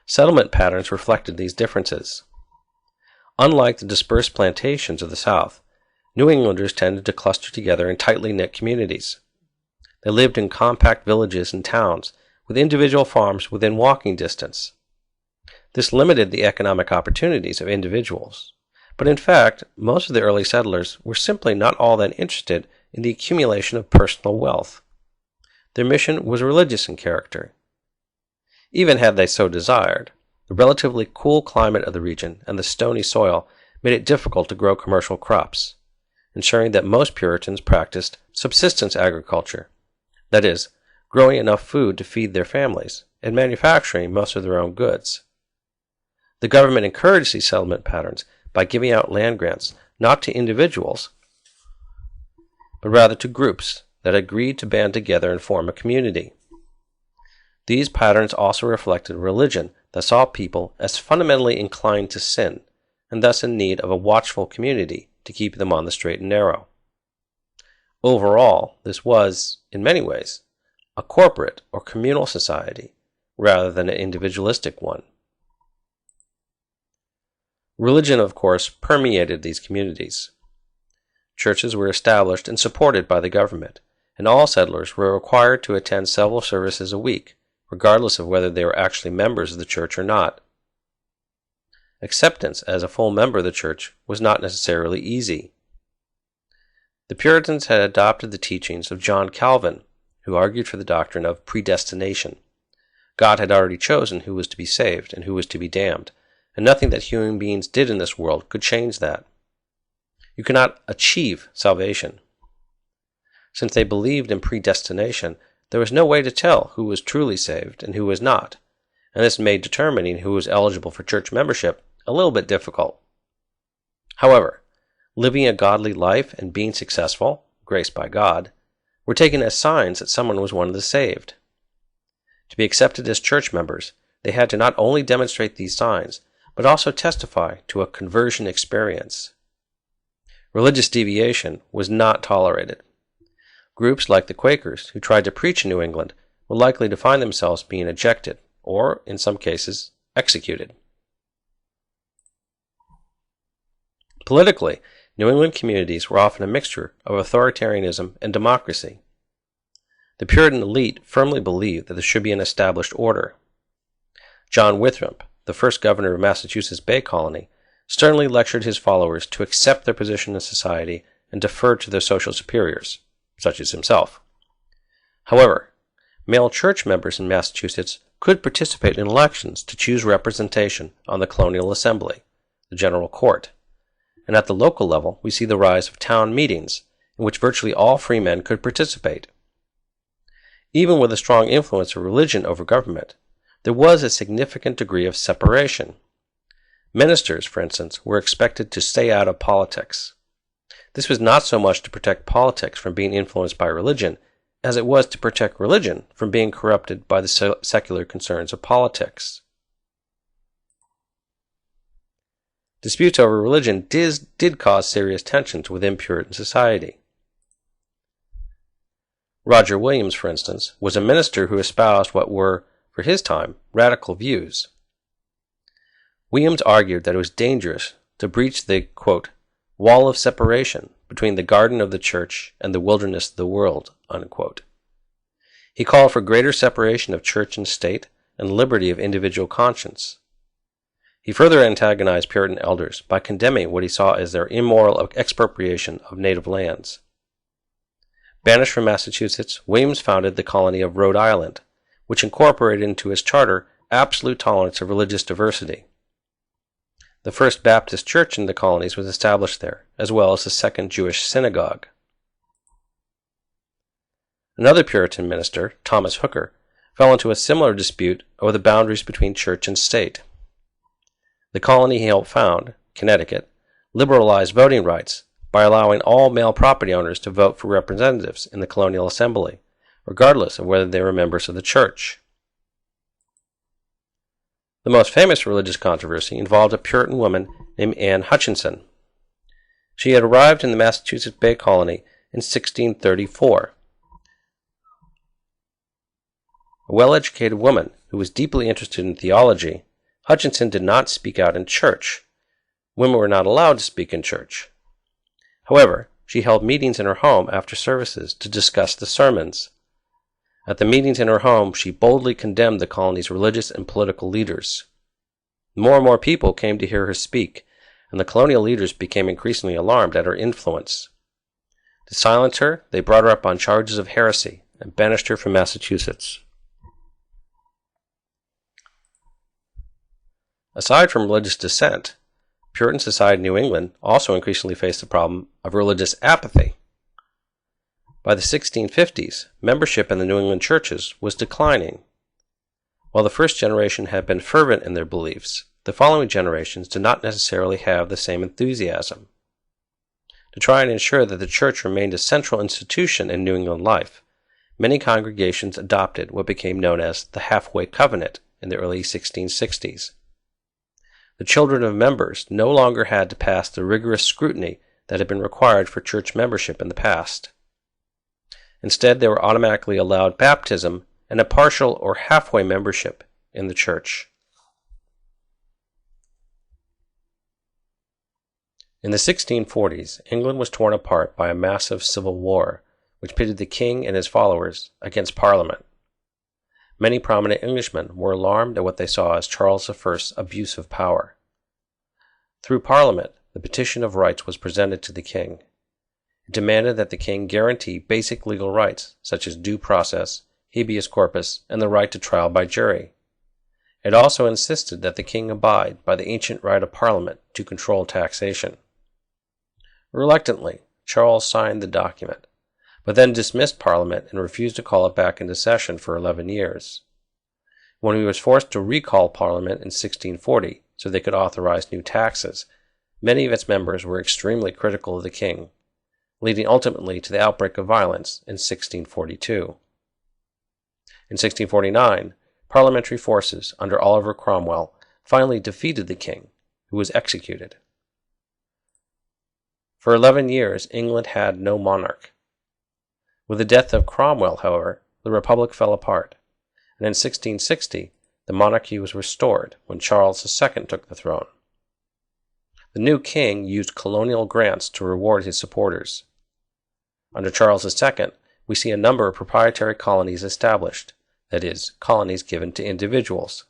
Settlement patterns reflected these differences. Unlike the dispersed plantations of the South, New Englanders tended to cluster together in tightly knit communities. They lived in compact villages and towns, with individual farms within walking distance. This limited the economic opportunities of individuals, but in fact, most of the early settlers were simply not all that interested in the accumulation of personal wealth. Their mission was religious in character. Even had they so desired, the relatively cool climate of the region and the stony soil made it difficult to grow commercial crops, ensuring that most Puritans practiced subsistence agriculture, that is, growing enough food to feed their families and manufacturing most of their own goods. The government encouraged these settlement patterns by giving out land grants not to individuals, but rather to groups that agreed to band together and form a community. These patterns also reflected a religion that saw people as fundamentally inclined to sin, and thus in need of a watchful community to keep them on the straight and narrow. Overall, this was, in many ways, a corporate or communal society rather than an individualistic one. Religion, of course, permeated these communities. Churches were established and supported by the government, and all settlers were required to attend several services a week, regardless of whether they were actually members of the church or not. Acceptance as a full member of the church was not necessarily easy. The Puritans had adopted the teachings of John Calvin, who argued for the doctrine of predestination. God had already chosen who was to be saved and who was to be damned, and nothing that human beings did in this world could change that. You cannot achieve salvation. Since they believed in predestination, there was no way to tell who was truly saved and who was not, and this made determining who was eligible for church membership a little bit difficult. However, living a godly life and being successful, graced by God, were taken as signs that someone was one of the saved. To be accepted as church members, they had to not only demonstrate these signs, but also testify to a conversion experience. Religious deviation was not tolerated. Groups like the Quakers, who tried to preach in New England, were likely to find themselves being ejected, or, in some cases, executed. Politically, New England communities were often a mixture of authoritarianism and democracy. The Puritan elite firmly believed that there should be an established order. John Winthrop, the first governor of Massachusetts Bay Colony, sternly lectured his followers to accept their position in society and defer to their social superiors, such as himself. However, male church members in Massachusetts could participate in elections to choose representation on the colonial assembly, the general court, and at the local level we see the rise of town meetings, in which virtually all free men could participate. Even with a strong influence of religion over government, there was a significant degree of separation. Ministers, for instance, were expected to stay out of politics. This was not so much to protect politics from being influenced by religion, as it was to protect religion from being corrupted by the secular concerns of politics. Disputes over religion did cause serious tensions within Puritan society. Roger Williams, for instance, was a minister who espoused what were, for his time, radical views. Williams argued that it was dangerous to breach the, quote, wall of separation between the garden of the church and the wilderness of the world, unquote. He called for greater separation of church and state and liberty of individual conscience. He further antagonized Puritan elders by condemning what he saw as their immoral expropriation of native lands. Banished from Massachusetts, Williams founded the colony of Rhode Island, which incorporated into its charter absolute tolerance of religious diversity. The first Baptist church in the colonies was established there, as well as the second Jewish synagogue. Another Puritan minister, Thomas Hooker, fell into a similar dispute over the boundaries between church and state. The colony he helped found, Connecticut, liberalized voting rights by allowing all male property owners to vote for representatives in the colonial assembly, regardless of whether they were members of the church. The most famous religious controversy involved a Puritan woman named Anne Hutchinson. She had arrived in the Massachusetts Bay Colony in 1634. A well-educated woman who was deeply interested in theology Hutchinson did not speak out in church. Women were not allowed to speak in church. However, she held meetings in her home after services to discuss the sermons. At the meetings in her home, she boldly condemned the colony's religious and political leaders. More and more people came to hear her speak, and the colonial leaders became increasingly alarmed at her influence. To silence her, they brought her up on charges of heresy and banished her from Massachusetts. Aside from religious dissent, Puritan society in New England also increasingly faced the problem of religious apathy. By the 1650s, membership in the New England churches was declining. While the first generation had been fervent in their beliefs, the following generations did not necessarily have the same enthusiasm. To try and ensure that the church remained a central institution in New England life, many congregations adopted what became known as the Halfway Covenant in the early 1660s. The children of members no longer had to pass the rigorous scrutiny that had been required for church membership in the past. Instead, they were automatically allowed baptism and a partial or halfway membership in the church. In the 1640s, England was torn apart by a massive civil war, which pitted the king and his followers against Parliament. Many prominent Englishmen were alarmed at what they saw as Charles I's abuse of power. Through Parliament, the Petition of Rights was presented to the king. It demanded that the king guarantee basic legal rights, such as due process, habeas corpus, and the right to trial by jury. It also insisted that the king abide by the ancient right of Parliament to control taxation. Reluctantly, Charles signed the document, but then dismissed Parliament and refused to call it back into session for 11 years. When he was forced to recall Parliament in 1640 so they could authorize new taxes, many of its members were extremely critical of the king, leading ultimately to the outbreak of violence in 1642. In 1649, parliamentary forces under Oliver Cromwell finally defeated the king, who was executed. For 11 years, England had no monarch. With the death of Cromwell, however, the republic fell apart, and in 1660, the monarchy was restored when Charles II took the throne. The new king used colonial grants to reward his supporters. Under Charles II, we see a number of proprietary colonies established, that is, colonies given to individuals.